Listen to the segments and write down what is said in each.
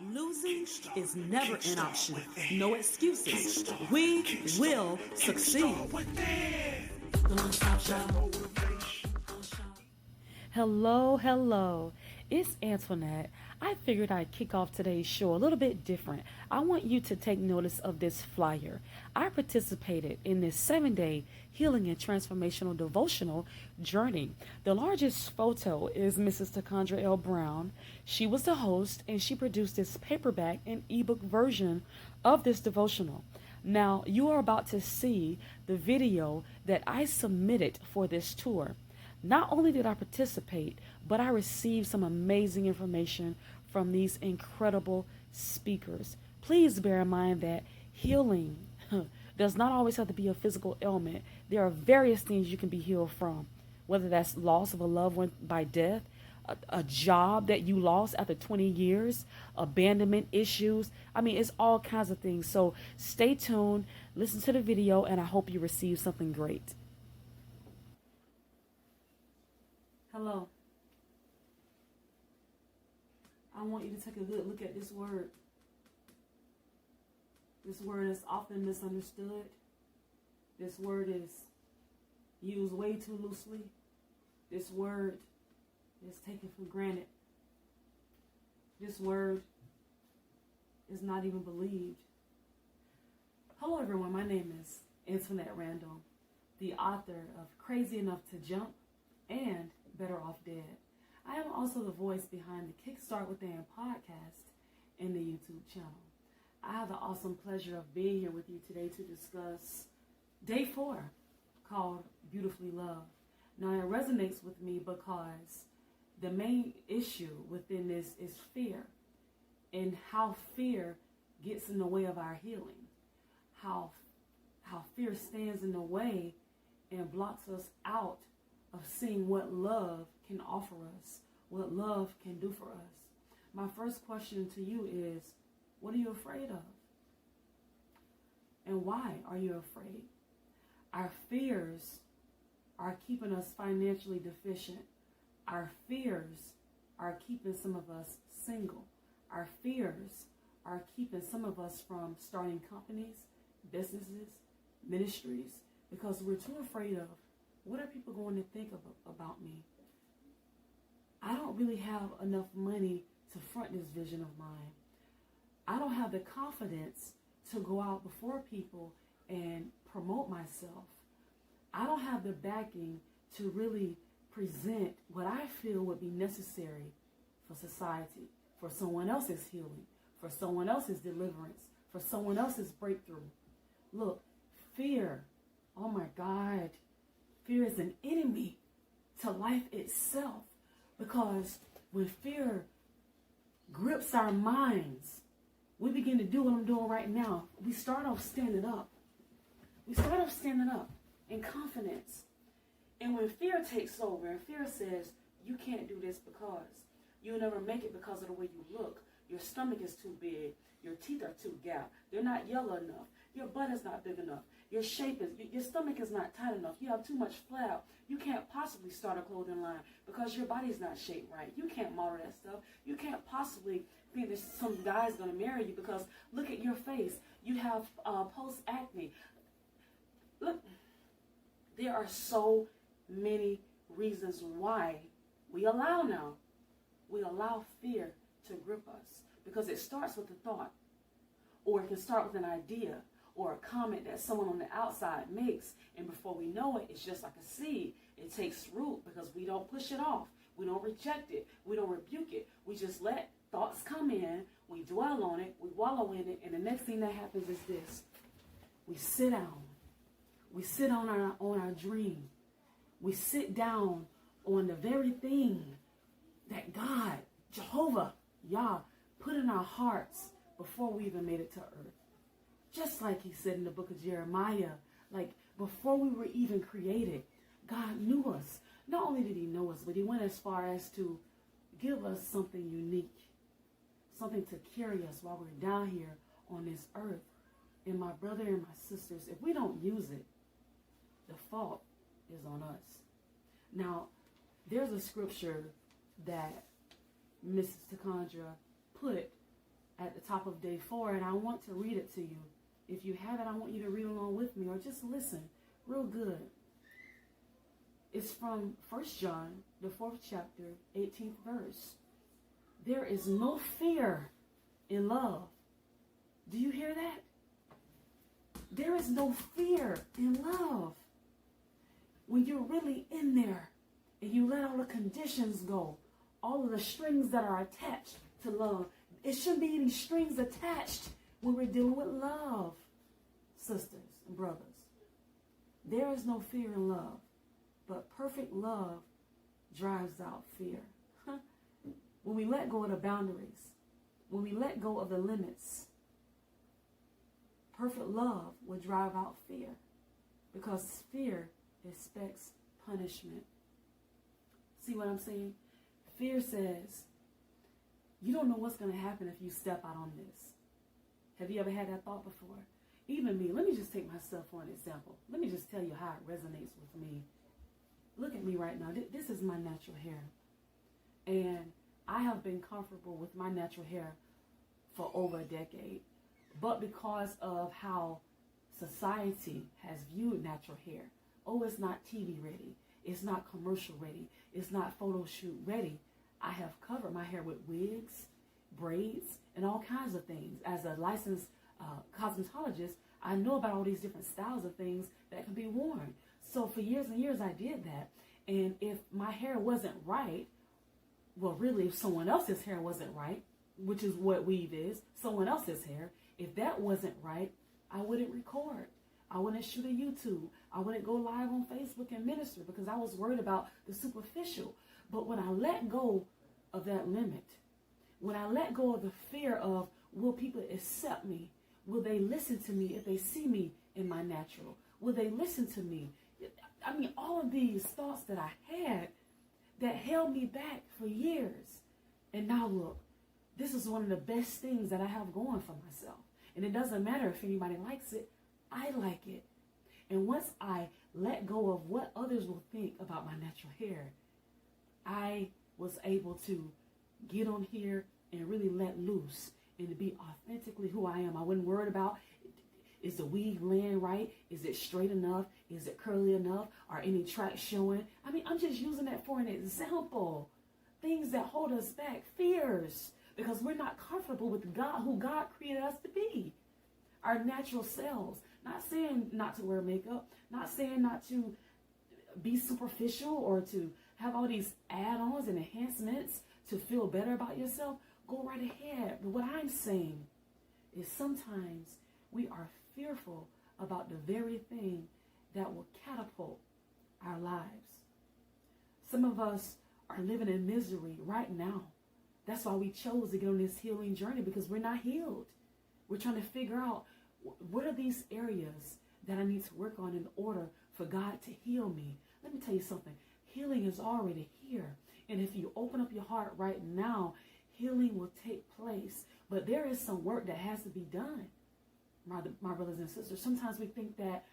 Losing is never an option. No excuses. We will succeed. Hello. It's Antoinette. I figured I'd kick off today's show a little bit different. I want you to take notice of this flyer. I participated in this 7-day healing and transformational devotional journey. The largest photo is Mrs. Takandra L. Brown. She was the host and she produced this paperback and ebook version of this devotional. Now, you are about to see the video that I submitted for this tour. Not only did I participate, but I received some amazing information from these incredible speakers. Please bear in mind that healing does not always have to be a physical ailment. There are various things you can be healed from, whether that's loss of a loved one by death, a job that you lost after 20 years, abandonment issues. I mean, it's all kinds of things. So stay tuned, listen to the video, and I hope you receive something great. Hello. I want you to take a good look at this word. This word is often misunderstood. This word is used way too loosely. This word is taken for granted. This word is not even believed. Hello everyone, my name is Antoinette Randall, the author of Crazy Enough to Jump and Better Off Dead. I am also the voice behind the Kickstart with Dan podcast and the YouTube channel. I have the awesome pleasure of being here with you today to discuss day 4, called Beautifully Loved. Now it resonates with me because the main issue within this is fear, and how fear gets in the way of our healing, how fear stands in the way and blocks us out of seeing what love can offer us, what love can do for us. My first question to you is, what are you afraid of? And why are you afraid? Our fears are keeping us financially deficient. Our fears are keeping some of us single. Our fears are keeping some of us from starting companies, businesses, ministries, because we're too afraid of, what are people going to think about me? I don't really have enough money to front this vision of mine. I don't have the confidence to go out before people and promote myself. I don't have the backing to really present what I feel would be necessary for society, for someone else's healing, for someone else's deliverance, for someone else's breakthrough. Look, fear, oh my God, fear is an enemy to life itself, because when fear grips our minds, we begin to do what I'm doing right now. We start off standing up. We start off standing up in confidence. And when fear takes over and fear says, you can't do this because you'll never make it because of the way you look. Your stomach is too big. Your teeth are too gapped. They're not yellow enough. Your butt is not big enough. Your stomach is not tight enough. You have too much flab. You can't possibly start a clothing line because your body's not shaped right. You can't model that stuff. You can't possibly think that some guy's going to marry you because look at your face. You have post-acne. Look, there are so many reasons why we allow fear to grip us, because it starts with a thought, or it can start with an idea or a comment that someone on the outside makes, and before we know it, it's just like a seed. It takes root because we don't push it off. We don't reject it. We don't rebuke it. We just let thoughts come in. We dwell on it. We wallow in it. And the next thing that happens is this. We sit down. We sit on our dream. We sit down on the very thing that God, Jehovah, Yah, put in our hearts before we even made it to earth. Just like he said in the book of Jeremiah, like before we were even created, God knew us. Not only did he know us, but he went as far as to give us something unique, something to carry us while we're down here on this earth. And my brother and my sisters, if we don't use it, the fault is on us. Now, there's a scripture that Mrs. Takandra put the top of day 4, and I want to read it to you. If you have it, I want you to read along with me, or just listen real good. It's from 1 John, the 4th chapter, 18th verse. There is no fear in love. Do you hear that? There is no fear in love. When you're really in there and you let all the conditions go, all of the strings that are attached to love, it shouldn't be any strings attached when we're dealing with love, sisters and brothers. There is no fear in love, but perfect love drives out fear. When we let go of the boundaries, when we let go of the limits, perfect love will drive out fear, because fear expects punishment. See what I'm saying? Fear says, you don't know what's going to happen if you step out on this. Have you ever had that thought before? Even me. Let me just take myself for an example. Let me just tell you how it resonates with me. Look at me right now. This is my natural hair. And I have been comfortable with my natural hair for over a decade. But because of how society has viewed natural hair, oh, it's not TV ready, it's not commercial ready, it's not photo shoot ready, I have covered my hair with wigs, braids, and all kinds of things. As a licensed cosmetologist, I know about all these different styles of things that can be worn. So for years and years, I did that. And if my hair wasn't right, well, really, if someone else's hair wasn't right, which is what weave is, someone else's hair, if that wasn't right, I wouldn't record. I wouldn't shoot a YouTube. I wouldn't go live on Facebook and minister, because I was worried about the superficial. But when I let go of that limit, when I let go of the fear of, will people accept me? Will they listen to me if they see me in my natural? Will they listen to me? I mean, all of these thoughts that I had that held me back for years. And now look, this is one of the best things that I have going for myself. And it doesn't matter if anybody likes it. I like it. And once I let go of what others will think about my natural hair, I was able to get on here and really let loose and to be authentically who I am. I wasn't worried about, is the weave laying right? Is it straight enough? Is it curly enough? Are any tracks showing? I mean, I'm just using that for an example. Things that hold us back, fears, because we're not comfortable with God, who God created us to be. Our natural selves. Not saying not to wear makeup, not saying not to be superficial or to have all these add-ons and enhancements to feel better about yourself. Go right ahead. But what I'm saying is sometimes we are fearful about the very thing that will catapult our lives. Some of us are living in misery right now. That's why we chose to get on this healing journey, because we're not healed. We're trying to figure out, what are these areas that I need to work on in order for God to heal me? Let me tell you something. Healing is already here. And if you open up your heart right now, healing will take place. But there is some work that has to be done, my brothers and sisters. Sometimes we think that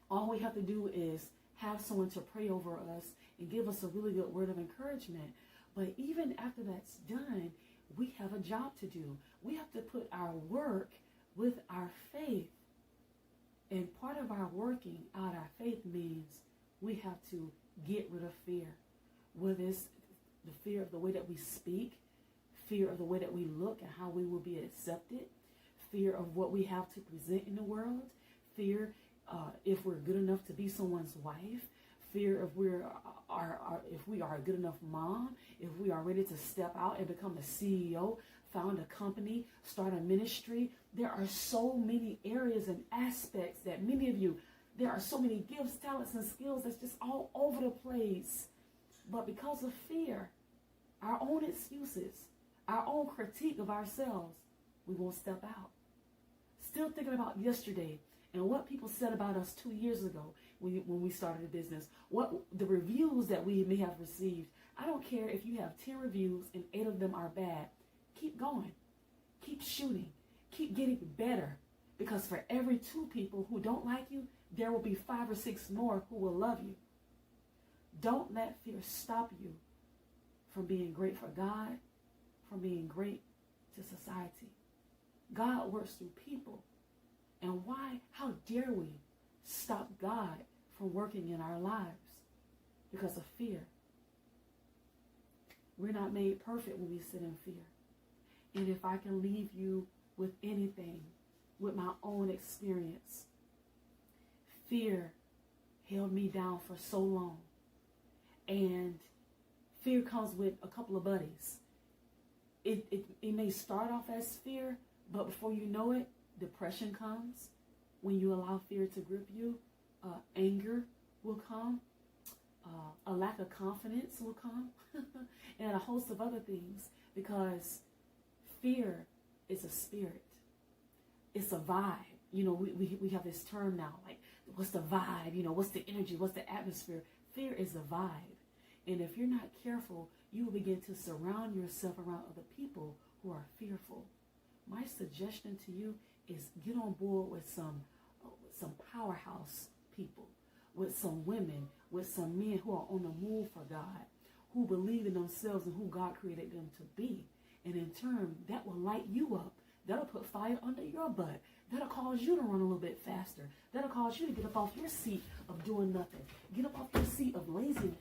all we have to do is have someone to pray over us and give us a really good word of encouragement. But even after that's done, we have a job to do. We have to put our work with our faith. And part of our working out our faith means we have to get rid of fear. Whether it's the fear of the way that we speak, fear of the way that we look and how we will be accepted, fear of what we have to present in the world, fear if we're good enough to be someone's wife, fear if we are a good enough mom, if we are ready to step out and become a CEO, found a company, start a ministry. There are so many areas and aspects that many of you, there are so many gifts, talents, and skills that's just all over the place. But because of fear, our own excuses, our own critique of ourselves, we won't step out. Still thinking about yesterday and what people said about us 2 years ago when we started a business, what the reviews that we may have received. I don't care if you have 10 reviews and 8 of them are bad. Keep going. Keep shooting. Keep getting better. Because for every 2 people who don't like you, there will be 5 or 6 more who will love you. Don't let fear stop you from being great for God, from being great to society. God works through people. And why, how dare we stop God from working in our lives because of fear? We're not made perfect when we sit in fear. And if I can leave you with anything, with my own experience, fear held me down for so long. And fear comes with a couple of buddies. It may start off as fear, but before you know it, depression comes. When you allow fear to grip you, anger will come. A lack of confidence will come. And a host of other things, because fear is a spirit. It's a vibe. You know, we have this term now, like, what's the vibe? You know, what's the energy? What's the atmosphere? Fear is a vibe. And if you're not careful, you will begin to surround yourself around other people who are fearful. My suggestion to you is get on board with some powerhouse people, with some women, with some men who are on the move for God, who believe in themselves and who God created them to be. And in turn, that will light you up. That'll put fire under your butt. That'll cause you to run a little bit faster. That'll cause you to get up off your seat of doing nothing. Get up off your seat of laziness,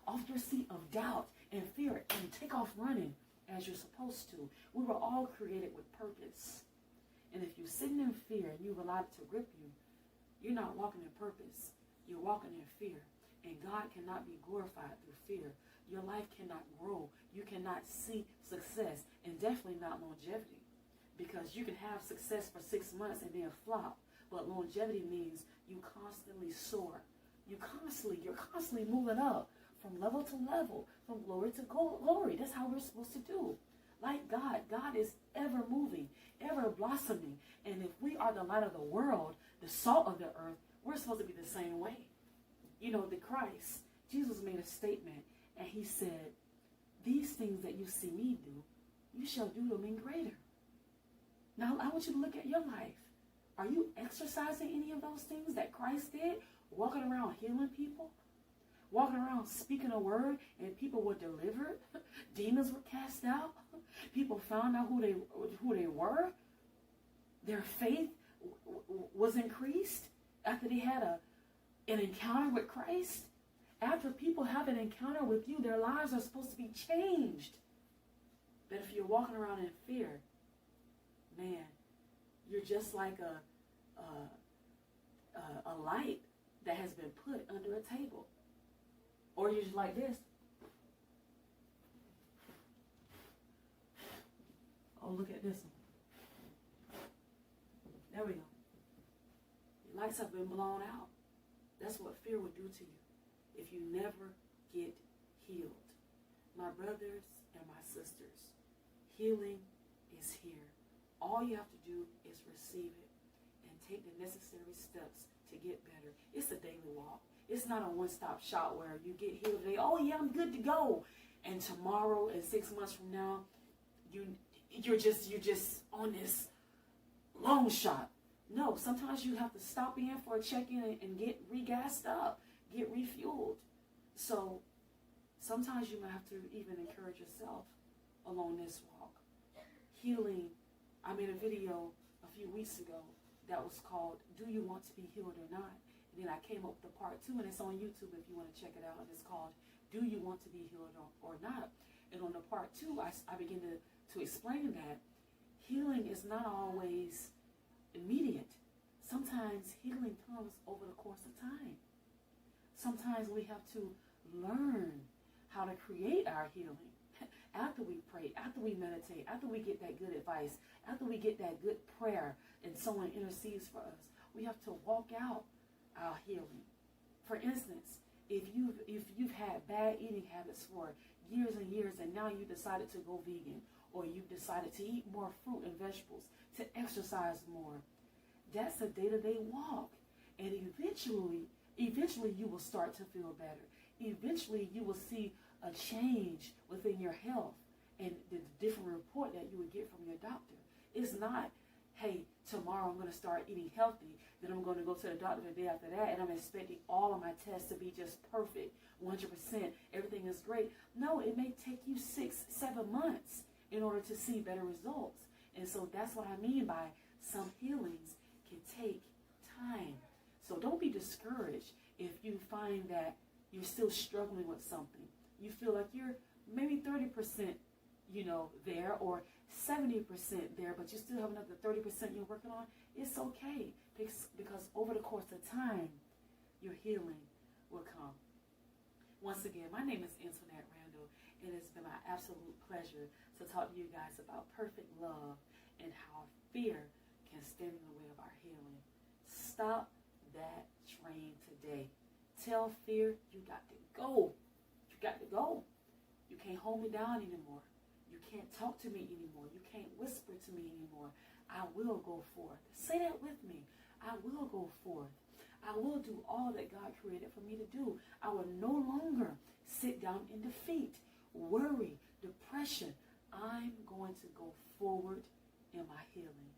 off your seat of doubt and fear, and take off running as you're supposed to. We were all created with purpose. And if you're sitting in fear and you've allowed it to grip you, you're not walking in purpose. You're walking in fear. And God cannot be glorified through fear. Your life cannot grow. You cannot see success, and definitely not longevity. Because you can have success for 6 months and then flop. But longevity means you constantly soar. You're constantly moving up from level to level, from glory to glory. That's how we're supposed to do. Like God, God is ever moving, ever blossoming. And if we are the light of the world, the salt of the earth, we're supposed to be the same way. You know, the Christ, Jesus made a statement, and he said, these things that you see me do, you shall do them in greater. Now, I want you to look at your life. Are you exercising any of those things that Christ did? Walking around healing people? Walking around speaking a word and people were delivered? Demons were cast out? People found out who they were? Their faith was increased after they had an encounter with Christ? After people have an encounter with you, their lives are supposed to be changed. But if you're walking around in fear, man, you're just like a light that has been put under a table. Or you're just like this. Oh, look at this one. There we go. Your lights have been blown out. That's what fear would do to you if you never get healed. My brothers and my sisters, healing is here. All you have to do is receive it and take the necessary steps to get better. It's a daily walk. It's not a one-stop shop where you get healed today. Oh yeah, I'm good to go. And tomorrow and 6 months from now, you're just on this long shot. No, sometimes you have to stop in for a check-in and get re-gassed up, get refueled. So sometimes you might have to even encourage yourself along this walk. Healing. I made a video a few weeks ago that was called, Do You Want to Be Healed or Not? And then I came up with the part 2, and it's on YouTube if you want to check it out. It's called, Do You Want to Be Healed or Not? And on the part 2, I begin to explain that healing is not always immediate. Sometimes healing comes over the course of time. Sometimes we have to learn how to create our healing. After we pray, after we meditate, after we get that good advice, after we get that good prayer and someone intercedes for us, we have to walk out our healing. For instance, if you've had bad eating habits for years and years and now you decided to go vegan, or you've decided to eat more fruit and vegetables, to exercise more, that's a day-to-day walk. And eventually you will start to feel better. Eventually you will see a change within your health and the different report that you would get from your doctor. It's not, hey, tomorrow I'm going to start eating healthy, then I'm going to go to the doctor the day after that, and I'm expecting all of my tests to be just perfect, 100%, everything is great. No, it may take you 6-7 months in order to see better results. And so that's what I mean by some healings can take time. So don't be discouraged if you find that you're still struggling with something. You feel like you're maybe 30%, there, or 70% there, but you still have another 30% you're working on. It's okay, because over the course of time, your healing will come. Once again, my name is Antoinette Randall, and it's been my absolute pleasure to talk to you guys about perfect love and how fear can stand in the way of our healing. Stop that train today. Tell fear, you got to go. You got to go. You can't hold me down anymore. You can't talk to me anymore. You can't whisper to me anymore. I will go forth. Say that with me. I will go forth. I will do all that God created for me to do. I will no longer sit down in defeat, worry, depression. I'm going to go forward in my healing.